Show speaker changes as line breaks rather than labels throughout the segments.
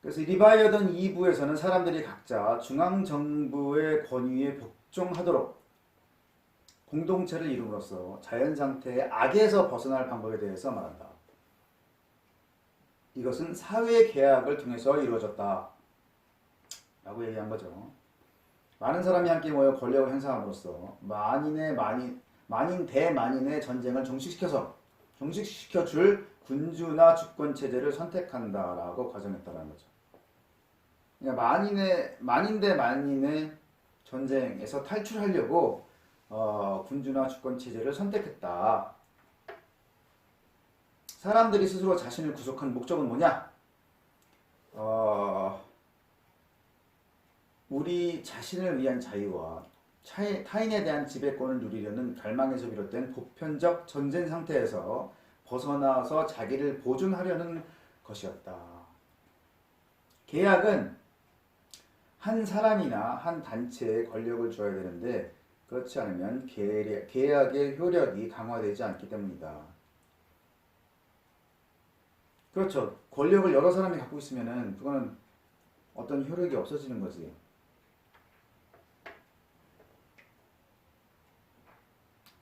그래서 리바이어던 2부에서는 사람들이 각자 중앙정부의 권위에 복종하도록 공동체를 이룸으로써 자연상태의 악에서 벗어날 방법에 대해서 말한다. 이것은 사회계약을 통해서 이루어졌다 라고 얘기한 거죠. 많은 사람이 함께 모여 권력을 행사함으로써 만인 대만인의 전쟁을 종식시켜줄 군주나 주권체제를 선택한다라고 가정했다는 거죠. 그러니까 만인 대 만인의 전쟁에서 탈출하려고 군주나 주권체제를 선택했다. 사람들이 스스로 자신을 구속한 목적은 뭐냐? 우리 자신을 위한 자유와 타인에 대한 지배권을 누리려는 갈망에서 비롯된 보편적 전쟁 상태에서 벗어나서 자기를 보존하려는 것이었다. 계약은 한 사람이나 한 단체에 권력을 줘야 되는데 그렇지 않으면 계약의 효력이 강화되지 않기 때문이다. 그렇죠. 권력을 여러 사람이 갖고 있으면은 그거는 어떤 효력이 없어지는 거지.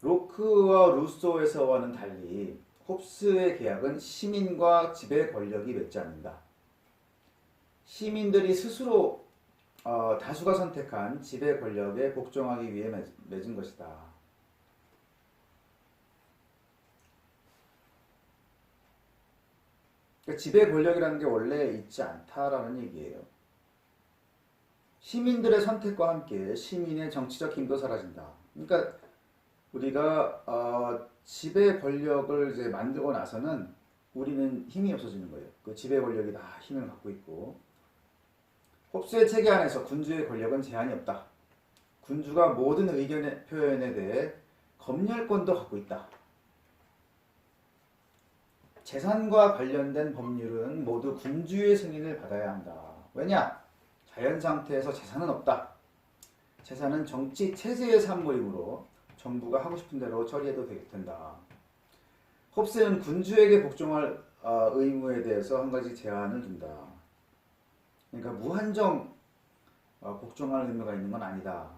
로크와 루소에서와는 달리 홉스의 계약은 시민과 지배 권력이 맺지 않는다. 시민들이 스스로 다수가 선택한 지배 권력에 복종하기 위해 맺은 것이다. 그러니까 지배 권력이라는 게 원래 있지 않다라는 얘기예요. 시민들의 선택과 함께 시민의 정치적 힘도 사라진다. 그러니까 우리가 지배 권력을 이제 만들고 나서는 우리는 힘이 없어지는 거예요. 그 지배 권력이 다 힘을 갖고 있고, 홉스의 체계 안에서 군주의 권력은 제한이 없다. 군주가 모든 의견의 표현에 대해 검열권도 갖고 있다. 재산과 관련된 법률은 모두 군주의 승인을 받아야 한다. 왜냐? 자연 상태에서 재산은 없다. 재산은 정치 체제의 산물이므로 정부가 하고 싶은 대로 처리해도 된다. 홉스는 군주에게 복종할 의무에 대해서 한 가지 제한을 둔다. 그러니까 무한정 복종할 의무가 있는 건 아니다.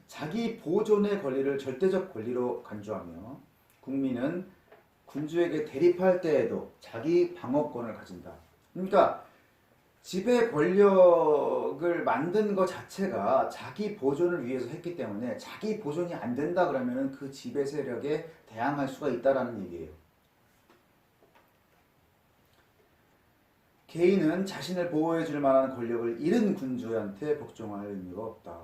자기 보존의 권리를 절대적 권리로 간주하며 국민은 군주에게 대립할 때에도 자기 방어권을 가진다. 그러니까 지배 권력을 만든 것 자체가 자기 보존을 위해서 했기 때문에 자기 보존이 안 된다 그러면 그 지배 세력에 대항할 수가 있다라는 얘기예요. 개인은 자신을 보호해 줄 만한 권력을 잃은 군주한테 복종할 의무가 없다.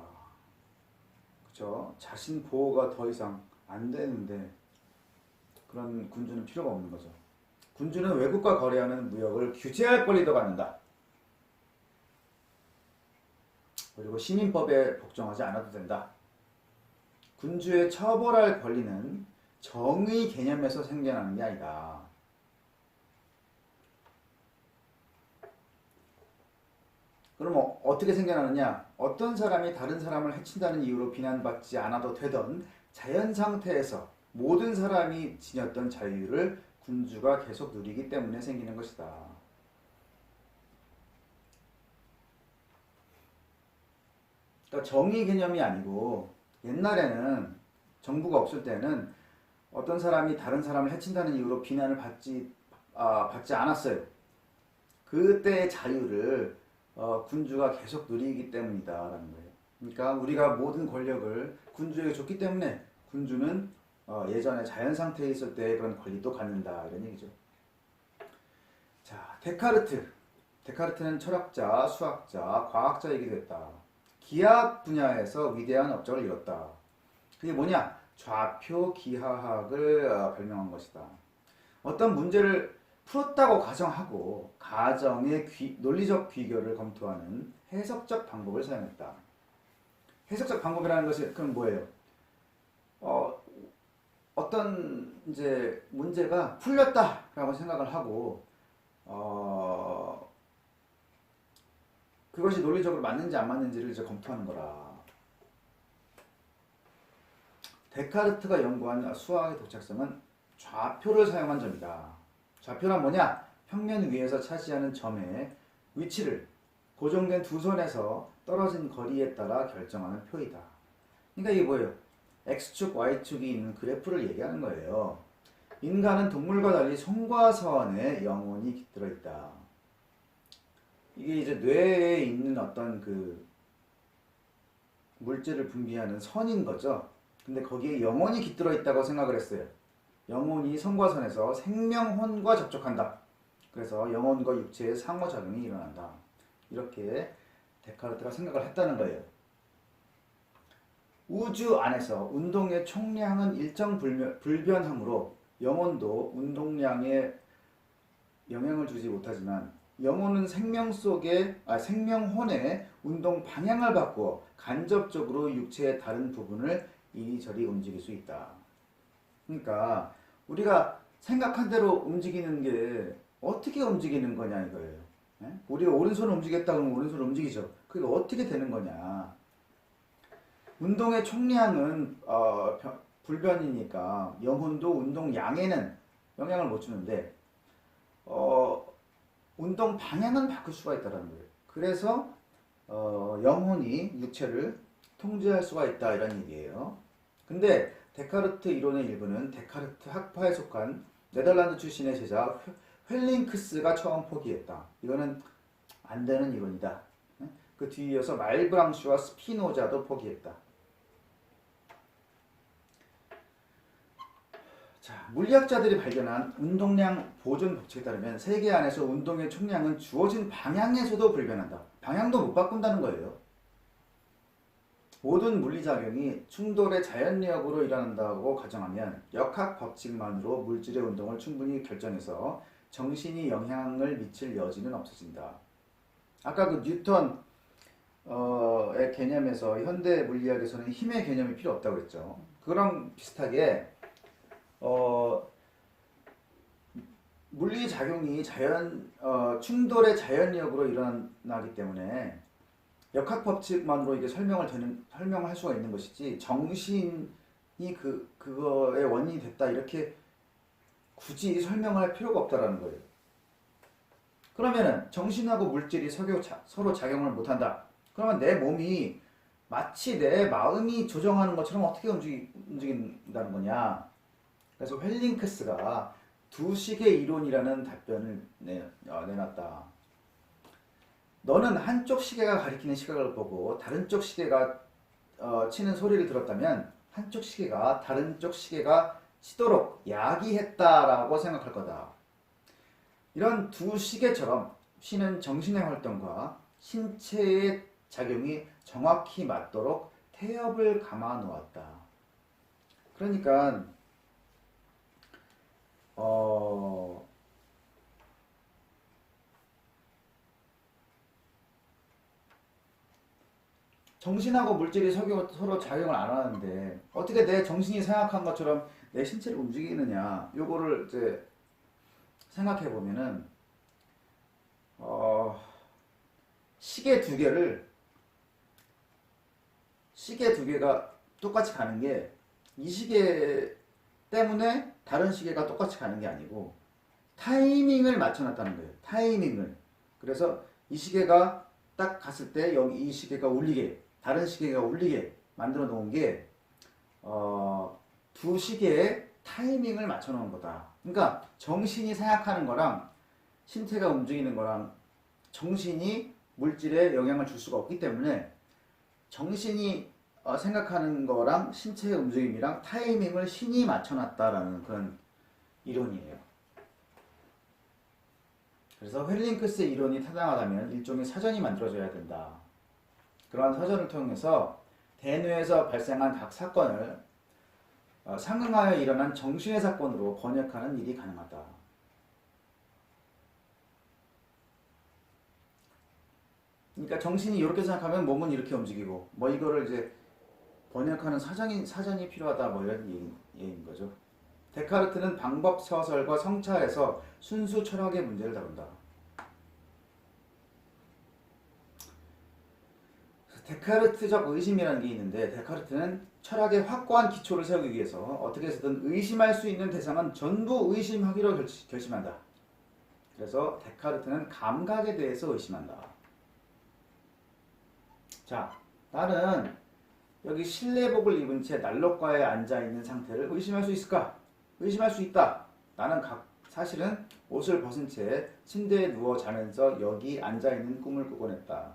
그렇죠? 자신 보호가 더 이상 안 되는데 그런 군주는 필요가 없는 거죠. 군주는 외국과 거래하는 무역을 규제할 권리도 갖는다. 그리고 시민법에 복종하지 않아도 된다. 군주의 처벌할 권리는 정의 개념에서 생겨나는 게 아니다. 그럼 어떻게 생겨나느냐? 어떤 사람이 다른 사람을 해친다는 이유로 비난받지 않아도 되던 자연 상태에서 모든 사람이 지녔던 자유를 군주가 계속 누리기 때문에 생기는 것이다. 그러니까 정의 개념이 아니고 옛날에는 정부가 없을 때는 어떤 사람이 다른 사람을 해친다는 이유로 비난을 받지 않았어요. 그때의 자유를 군주가 계속 누리기 때문이다라는 거예요. 그러니까 우리가 모든 권력을 군주에게 줬기 때문에 군주는 예전에 자연 상태에 있을 때 그런 권리도 갖는다 이런 얘기죠. 자, 데카르트는 철학자, 수학자, 과학자이기도 했다. 기하 분야에서 위대한 업적을 이뤘다. 그게 뭐냐? 좌표 기하학을 발명한 것이다. 어떤 문제를 풀었다고 가정하고 가정의 논리적 귀결을 검토하는 해석적 방법을 사용했다. 해석적 방법이라는 것이 그럼 뭐예요? 어떤 이제 문제가 풀렸다라고 생각을 하고 그것이 논리적으로 맞는지 안 맞는지를 이제 검토하는 거라. 데카르트가 연구한 수학의 도착점은 좌표를 사용한 점이다. 좌표란 뭐냐? 평면 위에서 차지하는 점에 위치를 고정된 두 선에서 떨어진 거리에 따라 결정하는 표이다. 그러니까 이게 뭐예요? X축, Y축이 있는 그래프를 얘기하는 거예요. 인간은 동물과 달리 손과 선에 영혼이 깃들어 있다. 이게 이제 뇌에 있는 어떤 그 물질을 분비하는 선인 거죠. 근데 거기에 영혼이 깃들어 있다고 생각을 했어요. 영혼이 선과 선에서 생명혼과 접촉한다. 그래서 영혼과 육체의 상호작용이 일어난다. 이렇게 데카르트가 생각을 했다는 거예요. 우주 안에서 운동의 총량은 일정 불변하므로 영혼도 운동량에 영향을 주지 못하지만 영혼은 생명혼의 운동 방향을 바꾸어 간접적으로 육체의 다른 부분을 이리저리 움직일 수 있다. 그러니까 우리가 생각한 대로 움직이는 게 어떻게 움직이는 거냐 이거예요. 우리가 오른손을 움직였다 그러면 오른손을 움직이죠. 그게 어떻게 되는 거냐. 운동의 총량은 불변이니까 영혼도 운동량에는 영향을 못 주는데 운동 방향은 바꿀 수가 있다는 거예요. 그래서 영혼이 육체를 통제할 수가 있다 이런 얘기예요. 근데 데카르트 이론의 일부는 데카르트 학파에 속한 네덜란드 출신의 제자 헬링크스가 처음 포기했다. 이거는 안 되는 이론이다. 그 뒤에 이어서 말브랑슈와 스피노자도 포기했다. 자, 물리학자들이 발견한 운동량 보존 법칙에 따르면 세계 안에서 운동의 총량은 주어진 방향에서도 불변한다. 방향도 못 바꾼다는 거예요. 모든 물리작용이 충돌의 자연력으로 일어난다고 가정하면 역학 법칙만으로 물질의 운동을 충분히 결정해서 정신이 영향을 미칠 여지는 없어진다. 아까 그 뉴턴의 개념에서 현대 물리학에서는 힘의 개념이 필요 없다고 했죠. 그랑 비슷하게 물리작용이 충돌의 자연력으로 일어나기 때문에 역학 법칙만으로 이게 설명을 할 수가 있는 것이지 정신이 그거의 원인이 됐다 이렇게 굳이 설명을 할 필요가 없다라는 거예요. 그러면은 정신하고 물질이 서로 작용을 못한다. 그러면 내 몸이 마치 내 마음이 조정하는 것처럼 어떻게 움직인다는 거냐. 그래서 헬링크스가 두 식의 이론이라는 답변을 내놨다. 너는 한쪽 시계가 가리키는 시각을 보고 다른 쪽 시계가 치는 소리를 들었다면 한쪽 시계가 다른 쪽 시계가 치도록 야기했다라고 생각할 거다. 이런 두 시계처럼 쉬는 정신의 활동과 신체의 작용이 정확히 맞도록 태엽을 감아 놓았다. 그러니까 정신하고 물질이 서로 작용을 안 하는데 어떻게 내 정신이 생각한 것처럼 내 신체를 움직이느냐 요거를 이제 생각해 보면은 시계 두 개가 똑같이 가는 게 이 시계 때문에 다른 시계가 똑같이 가는 게 아니고 타이밍을 맞춰놨다는 거예요. 타이밍을. 그래서 이 시계가 딱 갔을 때 여기 이 시계가 울리게 다른 시계가 울리게 만들어 놓은 게 두 시계의 타이밍을 맞춰 놓은 거다. 그러니까 정신이 생각하는 거랑 신체가 움직이는 거랑 정신이 물질에 영향을 줄 수가 없기 때문에 정신이 생각하는 거랑 신체의 움직임이랑 타이밍을 신이 맞춰놨다라는 그런 이론이에요. 그래서 헬링크스의 이론이 타당하다면 일종의 사전이 만들어져야 된다. 그러한 사전을 통해서 대뇌에서 발생한 각 사건을 상응하여 일어난 정신의 사건으로 번역하는 일이 가능하다. 그러니까 정신이 이렇게 생각하면 몸은 이렇게 움직이고 뭐 이거를 이제 번역하는 사전이 필요하다 뭐 이런 얘기인 거죠. 데카르트는 방법 서설과 성찰에서 순수 철학의 문제를 다룬다. 데카르트적 의심이라는 게 있는데 데카르트는 철학의 확고한 기초를 세우기 위해서 어떻게 해서든 의심할 수 있는 대상은 전부 의심하기로 결심한다. 그래서 데카르트는 감각에 대해서 의심한다. 자, 나는 여기 실내복을 입은 채 난로가에 앉아있는 상태를 의심할 수 있을까? 의심할 수 있다. 나는 사실은 옷을 벗은 채 침대에 누워 자면서 여기 앉아있는 꿈을 꾸곤 했다.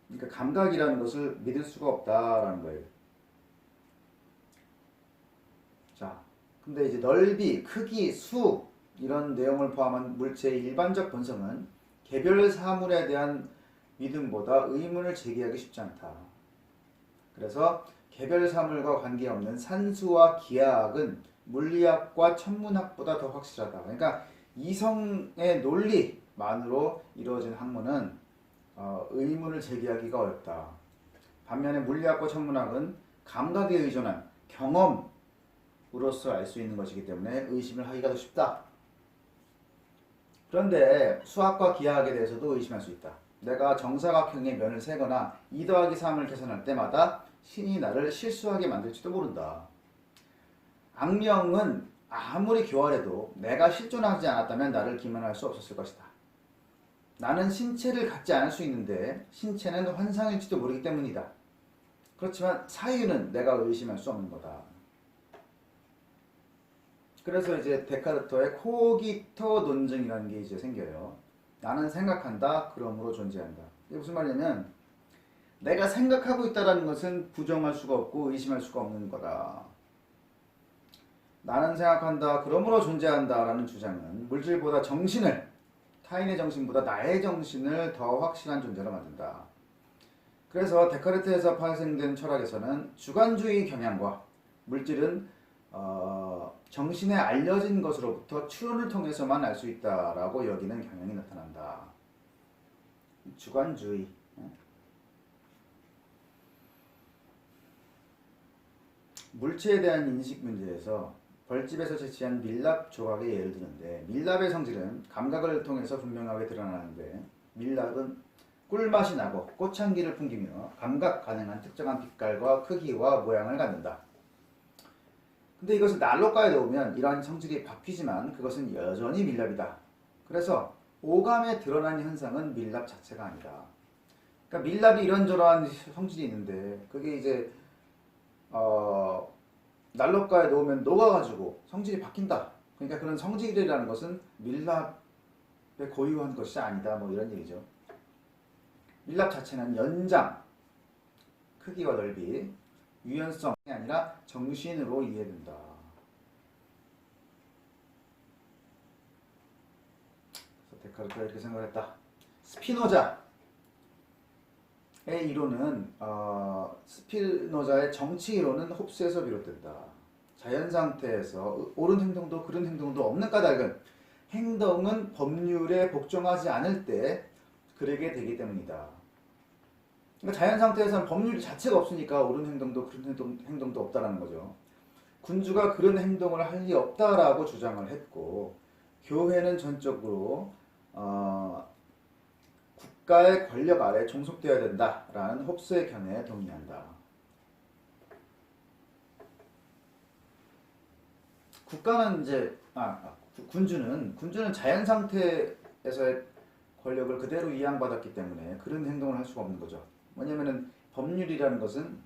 그러니까 감각이라는 것을 믿을 수가 없다라는 거예요. 자, 근데 이제 넓이, 크기, 수 이런 내용을 포함한 물체의 일반적 본성은 개별 사물에 대한 믿음보다 의문을 제기하기 쉽지 않다. 그래서 개별 사물과 관계없는 산수와 기하학은 물리학과 천문학보다 더 확실하다. 그러니까 이성의 논리만으로 이루어진 학문은 의문을 제기하기가 어렵다. 반면에 물리학과 천문학은 감각에 의존한 경험으로서 알 수 있는 것이기 때문에 의심을 하기가 더 쉽다. 그런데 수학과 기하학에 대해서도 의심할 수 있다. 내가 정사각형의 면을 세거나 2 더하기 3을 계산할 때마다 신이 나를 실수하게 만들지도 모른다. 악명은 아무리 교활해도 내가 실존하지 않았다면 나를 기만할 수 없었을 것이다. 나는 신체를 갖지 않을 수 있는데 신체는 환상일지도 모르기 때문이다. 그렇지만 사유는 내가 의심할 수 없는 거다. 그래서 이제 데카르트의 코기터 논증이라는 게 이제 생겨요. 나는 생각한다, 그러므로 존재한다. 이게 무슨 말이냐면 내가 생각하고 있다는 것은 부정할 수가 없고 의심할 수가 없는 거다. 나는 생각한다, 그러므로 존재한다라는 주장은 물질보다 정신을, 타인의 정신보다 나의 정신을 더 확실한 존재로 만든다. 그래서 데카르트에서 파생된 철학에서는 주관주의 경향과 물질은 정신에 알려진 것으로부터 추론을 통해서만 알 수 있다라고 여기는 경향이 나타난다. 주관주의. 물체에 대한 인식 문제에서 벌집에서 제시한 밀랍 조각의 예를 드는데, 밀랍의 성질은 감각을 통해서 분명하게 드러나는데, 밀랍은 꿀맛이 나고 꽃향기를 풍기며 감각 가능한 특정한 빛깔과 크기와 모양을 갖는다. 근데 이것을 난로가에 넣으면 이러한 성질이 바뀌지만 그것은 여전히 밀랍이다. 그래서 오감에 드러난 현상은 밀랍 자체가 아니다. 그러니까 밀랍이 이런저런 성질이 있는데 그게 이제 난로가에 넣으면 녹아가지고 성질이 바뀐다. 그러니까 그런 성질이라는 것은 밀랍의 고유한 것이 아니다. 뭐 이런 얘기죠. 밀랍 자체는 연장, 크기와 넓이, 유연성이 아니라 정신으로 이해된다. 그래서 데카르트가 이렇게 생각했다. 스피노자의 이론은 스피노자의 정치 이론은 홉스에서 비롯된다. 자연 상태에서 옳은 행동도 그른 행동도 없는 까닭은 행동은 법률에 복종하지 않을 때 그러게 되기 때문이다. 그러니까 자연 상태에서는 법률 자체가 없으니까 옳은 행동도 그런 행동도 없다라는 거죠. 군주가 그런 행동을 할 리 없다라고 주장을 했고, 교회는 전적으로 국가의 권력 아래 종속되어야 된다라는 홉스의 견해에 동의한다. 국가는 이제 군주는 자연 상태에서의 권력을 그대로 이양받았기 때문에 그런 행동을 할 수가 없는 거죠. 뭐냐면은 법률이라는 것은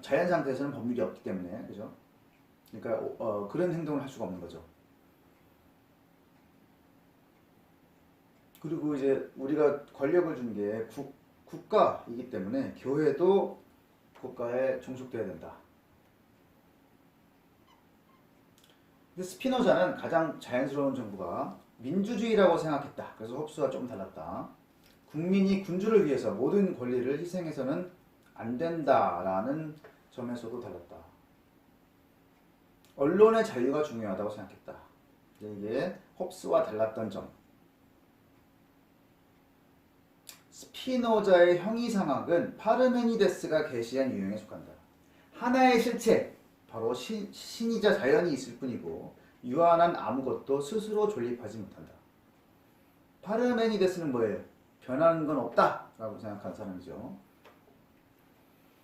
자연 상태에서는 법률이 없기 때문에, 그죠? 그러니까 그런 행동을 할 수가 없는 거죠. 그리고 이제 우리가 권력을 준 게 국가이기 때문에 교회도 국가에 종속돼야 된다. 근데 스피노자는 가장 자연스러운 정부가 민주주의라고 생각했다. 그래서 홉스와 좀 달랐다. 국민이 군주를 위해서 모든 권리를 희생해서는 안 된다라는 점에서도 달랐다. 언론의 자유가 중요하다고 생각했다. 이게 홉스와 달랐던 점. 스피노자의 형이상학은 파르메니데스가 계시한 유형에 속한다. 하나의 실체, 바로 신이자 자연이 있을 뿐이고 유한한 아무것도 스스로 존립하지 못한다. 파르메니데스는 뭐예요? 변하는 건 없다 라고 생각한 사람이죠.